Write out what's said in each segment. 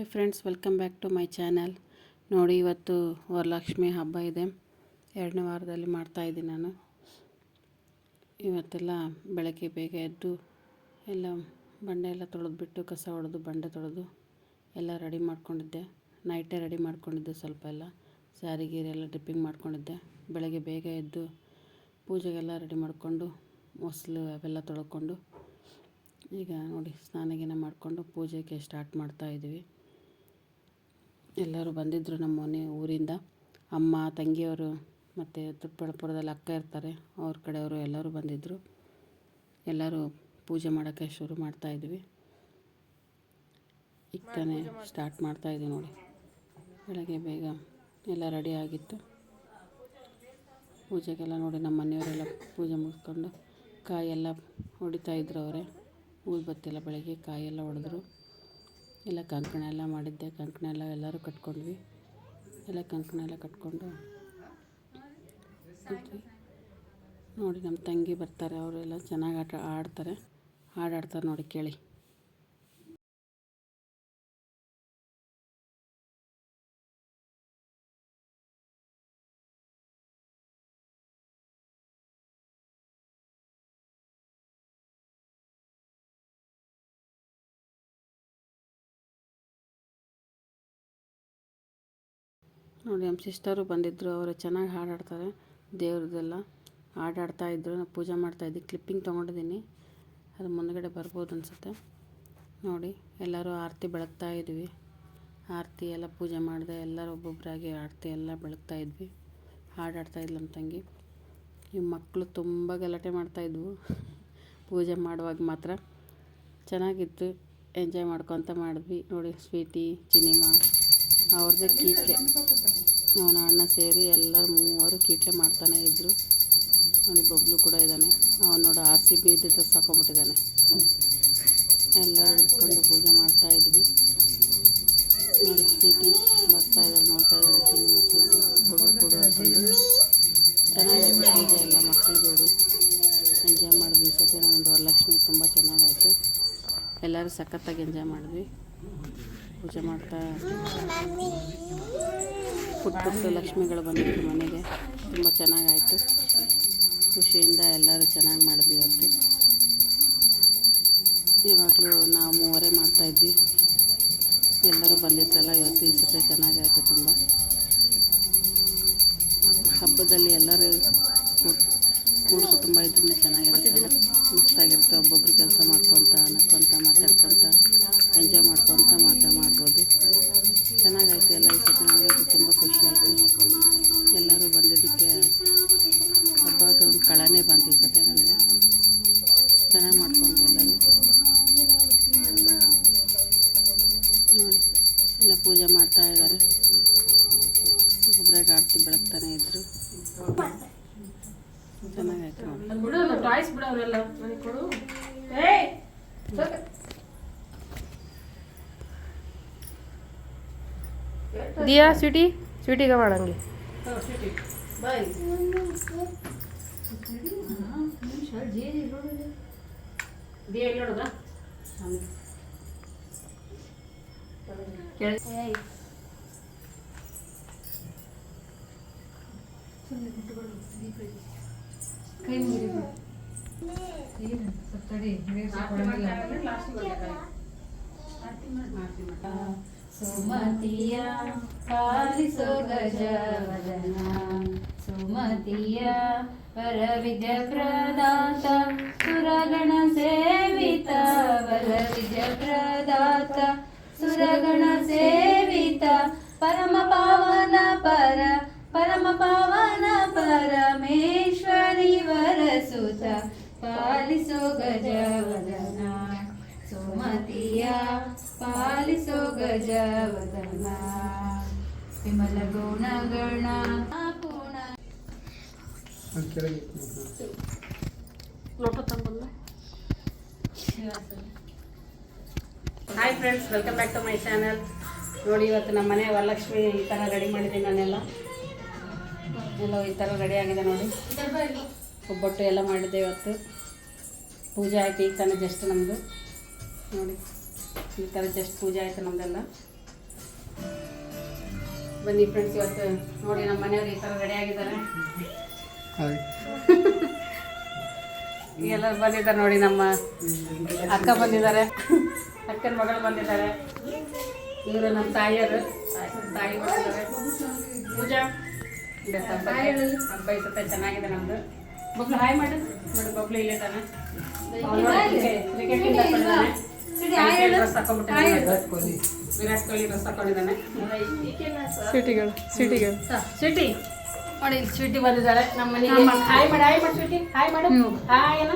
Hi friends, welcome back to my channel. ನೋಡಿ, ಇವತ್ತು ವರಲಕ್ಷ್ಮಿ ಹಬ್ಬ ಇದೆ. 2ನೇ ವಾರದಲ್ಲಿ ಮಾಡ್ತಾಯಿದ್ದೀನಿ ನಾನು. ಇವತ್ತೆಲ್ಲ ಬೆಳಗ್ಗೆ ಬೇಗ ಎದ್ದು ಎಲ್ಲ ಬಂಡೆ ಎಲ್ಲ ತೊಳೆದ್ಬಿಟ್ಟು, ಕಸ ಹೊಡೆದು ಬಂಡೆ ತೊಳೆದು ಎಲ್ಲ ರೆಡಿ ಮಾಡ್ಕೊಂಡಿದ್ದೆ. ನೈಟೇ ರೆಡಿ ಮಾಡ್ಕೊಂಡಿದ್ದೆ. ಸ್ವಲ್ಪ ಎಲ್ಲ ಸ್ಯಾರಿ ಗೀರೆ ಎಲ್ಲ ಡಿಪ್ಪಿಂಗ್ ಮಾಡ್ಕೊಂಡಿದ್ದೆ. ಬೆಳಗ್ಗೆ ಬೇಗ ಎದ್ದು ಪೂಜೆಗೆಲ್ಲ ರೆಡಿ ಮಾಡಿಕೊಂಡು ಮೊಸಲು ಅವೆಲ್ಲ ತೊಳ್ಕೊಂಡು ಈಗ ನೋಡಿ ಸ್ನಾನ ಮಾಡಿಕೊಂಡು ಪೂಜೆಗೆ ಸ್ಟಾರ್ಟ್ ಮಾಡ್ತಾಯಿದ್ವಿ. ಎಲ್ಲರೂ ಬಂದಿದ್ದರು ನಮ್ಮ ಮನೆ ಊರಿಂದ. ಅಮ್ಮ, ತಂಗಿಯವರು ಮತ್ತು ದೊಡ್ಡಬಳ್ಳಾಪುರದಲ್ಲಿ ಅಕ್ಕ ಇರ್ತಾರೆ, ಅವ್ರ ಕಡೆಯವರು ಎಲ್ಲರೂ ಬಂದಿದ್ದರು. ಎಲ್ಲರೂ ಪೂಜೆ ಮಾಡೋಕ್ಕೆ ಶುರು ಮಾಡ್ತಾಯಿದ್ವಿ. ಈಗ ತಾನೇ ಸ್ಟಾರ್ಟ್ ಮಾಡ್ತಾಯಿದ್ವಿ ನೋಡಿ. ಬೆಳಗ್ಗೆ ಬೇಗ ಎಲ್ಲ ರೆಡಿ ಆಗಿತ್ತು. ಪೂಜೆಗೆಲ್ಲ ನೋಡಿ ನಮ್ಮ ಮನೆಯವರೆಲ್ಲ ಪೂಜೆ ಮುಗಿಸ್ಕೊಂಡು ಕಾಯೆಲ್ಲ ಹೊಡಿತಾಯಿದ್ರು. ಅವರೇ ಊದುಬತ್ತಿ ಎಲ್ಲ ಬೆಳಗ್ಗೆ ಕಾಯೆಲ್ಲ ಹೊಡೆದ್ರು. ಎಲ್ಲ ಕಂಕಣ ಎಲ್ಲ ಮಾಡಿದ್ದೆ. ಕಂಕಣ ಎಲ್ಲ ಎಲ್ಲರೂ ಕಟ್ಕೊಂಡ್ವಿ. ಎಲ್ಲ ಕಂಕಣ ಎಲ್ಲ ಕಟ್ಕೊಂಡು ನೋಡಿ ನಮ್ಮ ತಂಗಿ ಬರ್ತಾರೆ. ಅವರೆಲ್ಲ ಚೆನ್ನಾಗಿ ಆಡ್ತಾರೆ, ಹಾಡಾಡ್ತಾರೆ ನೋಡಿ, ಕೇಳಿ. ನೋಡಿ ನಮ್ಮ ಸಿಸ್ಟರು ಬಂದಿದ್ದರು. ಅವರು ಚೆನ್ನಾಗಿ ಹಾಡಾಡ್ತಾರೆ. ದೇವ್ರದ್ದೆಲ್ಲ ಹಾಡಾಡ್ತಾಯಿದ್ರು. ನಾನು ಪೂಜೆ ಮಾಡ್ತಾಯಿದ್ದೆ. ಕ್ಲಿಪ್ಪಿಂಗ್ ತೊಗೊಂಡಿದ್ದೀನಿ, ಅದು ಮುಂದುಗಡೆ ಬರ್ಬೋದು ಅನಿಸುತ್ತೆ. ನೋಡಿ ಎಲ್ಲರೂ ಆರತಿ ಬೆಳಗ್ತಾಯಿದ್ವಿ. ಆರತಿ ಎಲ್ಲ ಪೂಜೆ ಮಾಡಿದೆ. ಎಲ್ಲರೂ ಒಬ್ಬೊಬ್ಬರಾಗಿ ಆರತಿ ಎಲ್ಲ ಬೆಳಗ್ತಾಯಿದ್ವಿ. ಹಾಡಾಡ್ತಾಯಿದ್ಲು ನಮ್ಮ ತಂಗಿ. ಈ ಮಕ್ಕಳು ತುಂಬ ಗಲಾಟೆ ಮಾಡ್ತಾಯಿದ್ವು ಪೂಜೆ ಮಾಡುವಾಗ ಮಾತ್ರ. ಚೆನ್ನಾಗಿತ್ತು, ಎಂಜಾಯ್ ಮಾಡ್ಕೊತ ಮಾಡಿದ್ವಿ. ನೋಡಿ ಸ್ವೀಟಿ, ಚಿನಿಮಾ ಅವ್ರದ್ದೇ ಕೀಟ್ಲೆ, ಅವನ ಅಣ್ಣ ಸೇರಿ ಎಲ್ಲರೂ ಮೂವರು ಕೀಟ್ಲೆ ಮಾಡ್ತಾನೆ ಇದ್ದರು. ನೋಡಿ ಬಬ್ಲು ಕೂಡ ಇದ್ದಾನೆ. ಅವನು ನೋಡಿ RCB ಡ್ರೆಸ್ ಹಾಕೊಂಡ್ಬಿಟ್ಟಿದ್ದಾನೆ. ಎಲ್ಲರೂ ಇಟ್ಕೊಂಡು ಪೂಜೆ ಮಾಡ್ತಾಯಿದ್ವಿ. ನೋಡಿ ಸ್ವೀಟಿ ಬರ್ತಾಯಿದ್ದಾಳೆ, ನೋಡ್ತಾ ಇದ್ದಾಳೆ. ಚಿನಿಮಾ ಸ್ವೀಟಿ ಕೊಡು ಅಂದ್ಕೊಂಡು ಚೆನ್ನಾಗಾಯ್ತು ಪೂಜೆ ಎಲ್ಲ. ಮಕ್ಕಳು ಜೋಡಿ ಎಂಜಾಯ್ ಮಾಡಿದ್ವಿ. ಈ ಸತಿ ನಮ್ಮದು ವರಲಕ್ಷ್ಮಿ ತುಂಬ ಚೆನ್ನಾಗಾಯಿತು. ಎಲ್ಲರೂ ಸಖತ್ತಾಗಿ ಎಂಜಾಯ್ ಮಾಡಿದ್ವಿ. ಪೂಜೆ ಮಾಡ್ತಾ ಪುಟ್ಟ ಲಕ್ಷ್ಮಿಗಳು ಬಂದಿದ್ರು ಮನೆಗೆ. ತುಂಬ ಚೆನ್ನಾಗಾಯಿತು. ಖುಷಿಯಿಂದ ಎಲ್ಲರೂ ಚೆನ್ನಾಗಿ ಮಾಡಿದ್ವಿ. ಇವತ್ತು ಇವಾಗಲೂ ನಾವು ಮೂವರೇ ಮಾಡ್ತಾಯಿದ್ವಿ. ಎಲ್ಲರೂ ಬಂದಿದ್ರಲ್ಲ ಇವತ್ತು. ಈ ಸತಿ ಚೆನ್ನಾಗಾಯಿತು ತುಂಬ. ಹಬ್ಬದಲ್ಲಿ ಎಲ್ಲರೂ ಕೂಡು ಕುಟುಂಬ ಇದ್ರೂ ಚೆನ್ನಾಗಿರುತ್ತೆ, ಮಸ್ತಾಗಿರುತ್ತೆ. ಒಬ್ಬೊಬ್ರು ಕೆಲಸ ಮಾಡ್ಕೊತ, ನಕ್ಕೊತ, ಮಾತಾಡ್ಕೊತ, ಎಂಜಾಯ್ ಮಾಡ್ಕೊತ ಮಾಡ್ಬೋದು. ಚೆನ್ನಾಗಾಯಿತು ಎಲ್ಲ. ಈ ಸತಿ ನನಗೆ ತುಂಬ ಖುಷಿ ಆಯಿತು. ಎಲ್ಲರೂ ಬಂದಿದ್ದಕ್ಕೆ ಹಬ್ಬದ ಒಂದು ಕಳನೇ ಬಂತು ಈ ಸತಿ ನನಗೆ. ಚೆನ್ನಾಗಿ ಮಾಡ್ಕೊಂಡ್ವಿ ಎಲ್ಲರೂ. ನೋಡಿ ಎಲ್ಲ ಪೂಜೆ ಮಾಡ್ತಾ ಇದ್ದಾರೆ. ಒಬ್ಬರಾಗ ಆರತಿ ಬೆಳಗ್ತಾನೆ ಇದ್ದರು. ಚೆನ್ನಾಗಾಯ್ತು ದಿಯಾ ಸ್ವೀಟಿಗೆ ಮಾಡಂಗೆ. ಸುಮತಿಯ ಪಾಲಿಸೋ ಗಜವದನ, ಸುಮತಿಯ ವರವಿದ್ಯ ಪ್ರದಾತ, ಸುರಗಣ ಸೇವಿತ ವರವಿದ್ಯ ಪ್ರದಾತ, ಸುರಗಣ ಸೇವಿತ, ಪರಮ ಪಾವನ ಪರಮೇಶ್ವರಿ ವರಸುತ, ಪಾಲಿಸೋ ಗಜವದನ, ಸುಮತಿಯ ಪಾಲಿಸೋ ಗಜವದನ, ವಿಮಲ ಗುಣಗಣ ಪೂರ್ಣ. Hi friends, welcome back to my channel. ನೋಡಿ ಇವತ್ತು ನಮ್ಮ ಮನೆ ವರಲಕ್ಷ್ಮಿ ಈ ಥರ ರೆಡಿ ಮಾಡಿದ್ದೀನಿ ನಾನೆಲ್ಲ. ಎಲ್ಲ ಈ ಥರ ರೆಡಿ ಆಗಿದೆ ನೋಡಿ. ಒಬ್ಬಟ್ಟು ಎಲ್ಲ ಮಾಡಿದ್ದೆ ಇವತ್ತು. ಪೂಜೆ ಆಯಿತು ಈಗ ತಾನೇ ಜಸ್ಟ್ ನಮ್ಮದು. ನೋಡಿ ಈ ಥರ ಜಸ್ಟ್ ಪೂಜೆ ಆಯಿತು ನಮ್ಮದೆಲ್ಲ. ಬನ್ನಿ ಫ್ರೆಂಡ್ಸ್, ಇವತ್ತು ನೋಡಿ ನಮ್ಮ ಮನೆಯವ್ರು ಈ ಥರ ರೆಡಿ ಆಗಿದ್ದಾರೆ. ಎಲ್ಲರೂ ಬಂದಿದ್ದಾರೆ ನೋಡಿ. ನಮ್ಮ ಅಕ್ಕ ಬಂದಿದ್ದಾರೆ, ಅಕ್ಕನ ಮಗಳು ಬಂದಿದ್ದಾರೆ. ಇವರು ನಮ್ಮ ತಾಯಿಯರು, ತಾಯಿ ಬಂದಿದ್ದಾರೆ. ಪೂಜಾ ಹಬ್ಬ ಈ ಸತ ಚೆನ್ನಾಗಿದೆ ನಮ್ದು. ಬಬ್ಲು ಹಾಯ್ ಮಾಡಿ ನೋಡಿ. ಬಬ್ಲು ಇಲ್ಲಿದ್ದಾನೆ. ಕ್ರಿಕೆಟ್ ಡ್ರೆಸ್ ಹಾಕೊಂಡ್ಬಿಟ್ಟಿದ್ದಾನೆ. ವಿರಾಟ್ ಕೊಹ್ಲಿ ಡ್ರೆಸ್ ಹಾಕೊಂಡಿದ್ದಾನೆ. ಸ್ವೀಟಿ ನೋಡಿ, ಸ್ವೀಟಿ ಬಂದಿದ್ದಾಳೆ ನಮ್ಮ ಮನೆಗೆ. ಹಾಯ್ ಮಾಡಿ, ಹಾಯ್ ಮಾಡಿ ಸ್ವೀಟಿ, ಹಾಯ್ ಮಾಡು. ಹಾಯ್ ಏನು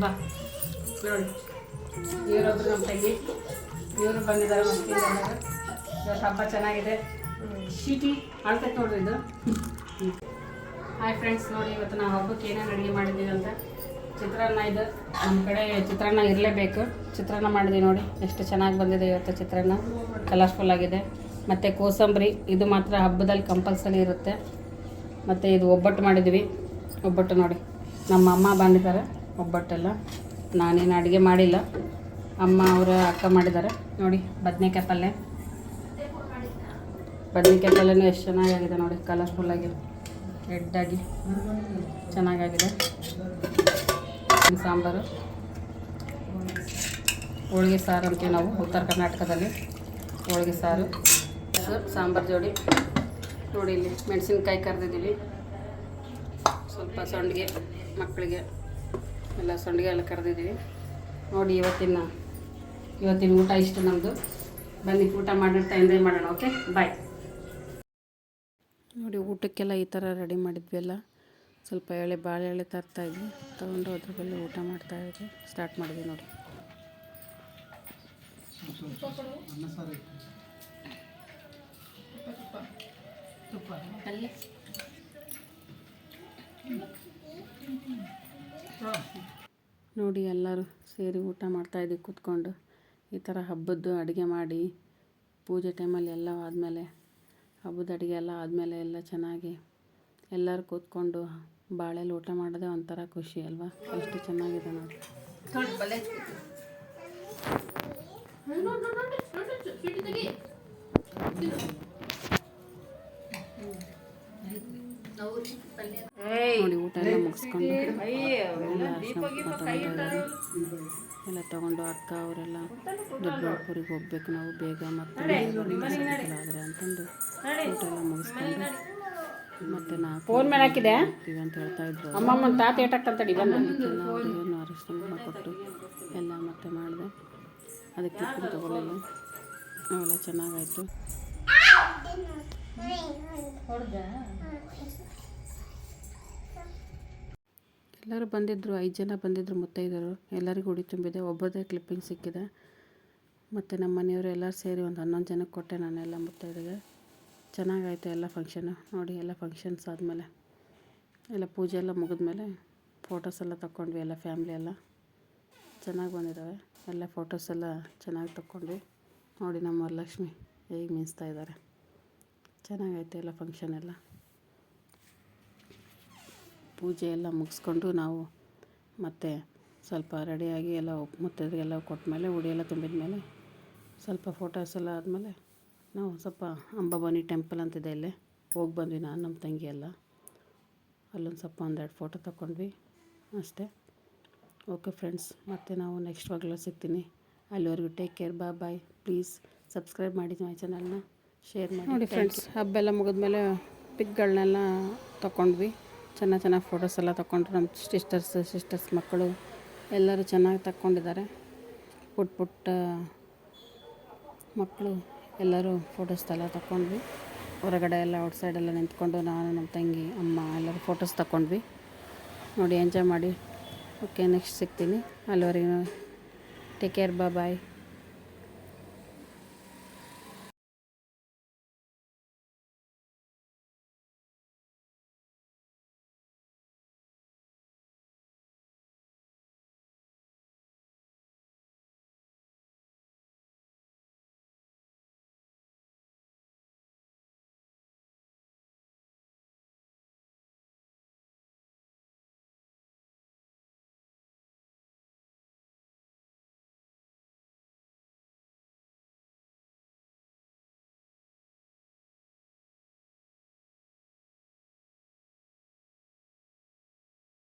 ಬಾ ನೋಡಿ. ಇವರೊಬ್ರು ನಮ್ಮ ತಂಗಿ, ಇವರು ಬಂದಿದ್ದಾರೆ. ಇವತ್ತು ಹಬ್ಬ ಚೆನ್ನಾಗಿದೆ. ಸ್ವೀಟಿ ಆಳ್ತೈತೆ ನೋಡ್ರಿ ಇದು. ಹಾಯ್ ಫ್ರೆಂಡ್ಸ್, ನೋಡಿ ಇವತ್ತು ನಾವು ಹಬ್ಬಕ್ಕೆ ಏನೇನು ಅಡುಗೆ ಮಾಡಿದ್ದೀವಿ ಅಂತ. ಚಿತ್ರಾನ್ನ, ಇದು ನಮ್ಮ ಕಡೆ ಚಿತ್ರಾನ್ನ ಇರಲೇಬೇಕು. ಚಿತ್ರಾನ್ನ ಮಾಡಿದ್ವಿ ನೋಡಿ, ಎಷ್ಟು ಚೆನ್ನಾಗಿ ಬಂದಿದೆ ಇವತ್ತು ಚಿತ್ರಾನ್ನ. ಕಲರ್ಫುಲ್ ಆಗಿದೆ. ಮತ್ತು ಕೋಸಂಬರಿ ಇದು ಮಾತ್ರ ಹಬ್ಬದಲ್ಲಿ ಕಂಪಲ್ಸರಿ ಇರುತ್ತೆ. ಮತ್ತು ಇದು ಒಬ್ಬಟ್ಟು ಮಾಡಿದ್ವಿ. ಒಬ್ಬಟ್ಟು ನೋಡಿ, ನಮ್ಮ ಅಮ್ಮ ಬಂದಿದ್ದಾರೆ. ಒಬ್ಬಟ್ಟೆಲ್ಲ ನಾನೇನು ಅಡುಗೆ ಮಾಡಿಲ್ಲ, ಅಮ್ಮ ಅವರ ಅಕ್ಕ ಮಾಡಿದ್ದಾರೆ ನೋಡಿ. ಬದನೆಕಾಯಿ ಪಲ್ಯ, ಬದನೆಕಾಯಿ ಪಲ್ಯನೂ ಎಷ್ಟು ಚೆನ್ನಾಗಾಗಿದೆ ನೋಡಿ. ಕಲರ್ಫುಲ್ಲಾಗಿ ರೆಡ್ಡಾಗಿ ಚೆನ್ನಾಗಾಗಿದೆ. ಸಾಂಬಾರು, ಹೋಳಿಗೆ ಸಾರು ಅಂತೀವಿ ನಾವು ಉತ್ತರ ಕರ್ನಾಟಕದಲ್ಲಿ. ಹೋಳಿಗೆ ಸಾರು, ಸಾಂಬಾರು ಜೋಡಿ ನೋಡಿ. ಇಲ್ಲಿ ಮೆಣಸಿನ್ಕಾಯಿ ಕರೆದಿದ್ದೀವಿ. ಸ್ವಲ್ಪ ಸಂಡಿಗೆ ಮಕ್ಕಳಿಗೆ ಎಲ್ಲ ಸಂಡಿಗೆ ಎಲ್ಲ ಕರೆದಿದ್ದೀವಿ ನೋಡಿ. ಇವತ್ತಿನ ಊಟ ಇಷ್ಟು ನಮ್ಮದು. ಬನ್ನಿ ಊಟ ಮಾಡಿರ್ತಾ ಎಂಜಾಯ್ ಮಾಡೋಣ. ಓಕೆ, ಬಾಯ್. ನೋಡಿ, ಊಟಕ್ಕೆಲ್ಲ ಈ ಥರ ರೆಡಿ ಮಾಡಿದ್ವಿ. ಎಲ್ಲ ಸ್ವಲ್ಪ ಬಾಳೆ ಎಳೆ ತರ್ತಾಯಿದ್ವಿ, ತೊಗೊಂಡು ಅದ್ರ ಮೇಲೆ ಊಟ ಮಾಡ್ತಾಯಿದ್ವಿ. ಸ್ಟಾರ್ಟ್ ಮಾಡಿದ್ವಿ ನೋಡಿ. ನೋಡಿ, ಎಲ್ಲರೂ ಸೇರಿ ಊಟ ಮಾಡ್ತಾಯಿದ್ವಿ ಕೂತ್ಕೊಂಡು. ಈ ಥರ ಹಬ್ಬದ್ದು ಅಡುಗೆ ಮಾಡಿ ಪೂಜೆ ಟೈಮಲ್ಲಿ ಎಲ್ಲ ಆದಮೇಲೆ, ಹಬ್ಬದ ಅಡುಗೆ ಎಲ್ಲ ಆದಮೇಲೆ ಎಲ್ಲ ಚೆನ್ನಾಗಿ ಎಲ್ಲರೂ ಕೂತ್ಕೊಂಡು ಬಾಳೆಲ್ಲಿ ಊಟ ಮಾಡೋದೇ ಒಂಥರ ಖುಷಿ ಅಲ್ವಾ. ಎಷ್ಟು ಚೆನ್ನಾಗಿದೆ ನೋಡಿ. ನೋಡಿ, ಊಟ ಎಲ್ಲ ಮುಗಿಸ್ಕೊಂಡು ಎಲ್ಲ ತೊಗೊಂಡು ಅಕ್ಕ ಅವರೆಲ್ಲ ದೊಡ್ಡಬಳ್ಳಾಪುರಿಗೆ ಹೋಗ್ಬೇಕು ನಾವು ಬೇಗ, ಮತ್ತು ಆದರೆ ಅಂತಂದು ಊಟ ಎಲ್ಲ ಮುಗಿಸ್ಕೊಂಡು ಮತ್ತೆ ನಾವು ಫೋನ್ ಮೇಲೆ ಹಾಕಿದೆ ಅಂತ ಹೇಳ್ತಾ ಇದ್ರು. ಅಮ್ಮಮ್ಮ ತಾತ ಏಟಾಗ್ತಂತಡಿ ಬಂದು ಅವ್ರಿಗೇನು ಅರಿಶಿನ ಕೊಟ್ಟು ಎಲ್ಲ ಮತ್ತೆ ಮಾಡಿದೆ. ಅದಕ್ಕೆ ಕ್ಲಿಪ್ಪಿಂಗ್ ತೊಗೊಳ್ಳಿಲ್ಲ, ಅವೆಲ್ಲ ಚೆನ್ನಾಗಾಯಿತು. ಎಲ್ಲರೂ ಬಂದಿದ್ದರು, 5 ಜನ ಬಂದಿದ್ದರು ಮುತ್ತೈದರು. ಎಲ್ಲರಿಗೂ ಉಡಿ ತುಂಬಿದೆ. ಒಬ್ಬರದೇ ಕ್ಲಿಪ್ಪಿಂಗ್ ಸಿಕ್ಕಿದೆ. ಮತ್ತು ನಮ್ಮ ಮನೆಯವರು ಎಲ್ಲರೂ ಸೇರಿ ಒಂದು 11 ಜನಕ್ಕೆ ಕೊಟ್ಟೆ ನಾನೆಲ್ಲ ಮುತ್ತೈದೆಗೆ. ಚೆನ್ನಾಗಾಯಿತು ಎಲ್ಲ ಫಂಕ್ಷನು ನೋಡಿ. ಎಲ್ಲ ಫಂಕ್ಷನ್ಸ್ ಆದಮೇಲೆ ಎಲ್ಲ ಪೂಜೆ ಎಲ್ಲ ಮುಗಿದ್ಮೇಲೆ ಫೋಟೋಸ್ ಎಲ್ಲ ತಗೊಂಡ್ವಿ. ಎಲ್ಲ ಫ್ಯಾಮ್ಲಿ ಎಲ್ಲ ಚೆನ್ನಾಗಿ ಬಂದಿದ್ದಾವೆ. ಎಲ್ಲ ಫೋಟೋಸ್ ಎಲ್ಲ ಚೆನ್ನಾಗಿ ತಗೊಂಡ್ವಿ ನೋಡಿ. ನಮ್ಮ ವರಲಕ್ಷ್ಮಿ ಹೇಗೆ ಮಿಂಚ್ತಾ ಇದ್ದಾರೆ. ಚೆನ್ನಾಗೈತೆ ಎಲ್ಲ ಫಂಕ್ಷನ್ ಎಲ್ಲ. ಪೂಜೆ ಎಲ್ಲ ಮುಗಿಸ್ಕೊಂಡು ನಾವು ಮತ್ತೆ ಸ್ವಲ್ಪ ರೆಡಿಯಾಗಿ ಎಲ್ಲ ಮುತ್ತೈದೆಗೆಲ್ಲ ಕೊಟ್ಟಮೇಲೆ, ಉಡಿ ಎಲ್ಲ ತುಂಬಿದ ಮೇಲೆ ಸ್ವಲ್ಪ ಫೋಟೋಸ್ ಎಲ್ಲ ಆದಮೇಲೆ ನಾವು ಸ್ವಲ್ಪ ಅಂಬಾಭವಾನಿ ಟೆಂಪಲ್ ಅಂತಿದೆ, ಇಲ್ಲೇ ಹೋಗಿ ಬಂದ್ವಿ ನಾನು ನಮ್ಮ ತಂಗಿ ಎಲ್ಲ. ಅಲ್ಲೊಂದು ಸ್ವಲ್ಪ 1-2 ಫೋಟೋ ತಗೊಂಡ್ವಿ ಅಷ್ಟೇ. ಓಕೆ ಫ್ರೆಂಡ್ಸ್, ಮತ್ತೆ ನಾವು ನೆಕ್ಸ್ಟ್ ವಾಗ್ಲಲ್ಲಿ ಸಿಗ್ತೀನಿ. ಅಲ್ಲಿವರೆಗೂ take care, bye. Please subscribe ಮಾಡಿ ಮೈ ಚಾನಲ್ನ, ಶೇರ್ ಮಾಡಿ ನೋಡಿ ಫ್ರೆಂಡ್ಸ್. ಹಬ್ಬ ಎಲ್ಲ ಮುಗಿದ್ಮೇಲೆ ಪಿಕ್ಗಳನ್ನೆಲ್ಲ ತಗೊಂಡ್ವಿ. ಚೆನ್ನಾಗಿ ಫೋಟೋಸ್ ಎಲ್ಲ ತಗೊಂಡ್ರು. ನಮ್ಮ ಸಿಸ್ಟರ್ಸ್ ಮಕ್ಕಳು ಎಲ್ಲರೂ ಚೆನ್ನಾಗಿ ತಗೊಂಡಿದ್ದಾರೆ. ಪುಟ್ಟ ಮಕ್ಕಳು ಎಲ್ಲರೂ ಫೋಟೋಸ್ ಎಲ್ಲ ತಗೊಂಡ್ವಿ. ಹೊರಗಡೆ ಎಲ್ಲ ಔಟ್ಸೈಡೆಲ್ಲ ನಿಂತ್ಕೊಂಡು ನಾನು ನಮ್ಮ ತಂಗಿ ಅಮ್ಮ ಎಲ್ಲರೂ ಫೋಟೋಸ್ ತಗೊಂಡ್ವಿ ನೋಡಿ. ಎಂಜಾಯ್ ಮಾಡಿ. ಓಕೆ, ನೆಕ್ಸ್ಟ್ ಸಿಗ್ತೀನಿ. ಅಲ್ಲಿವರೆಗೂ ಟೇಕ್ ಕೇರ್, ಬಾಯ್.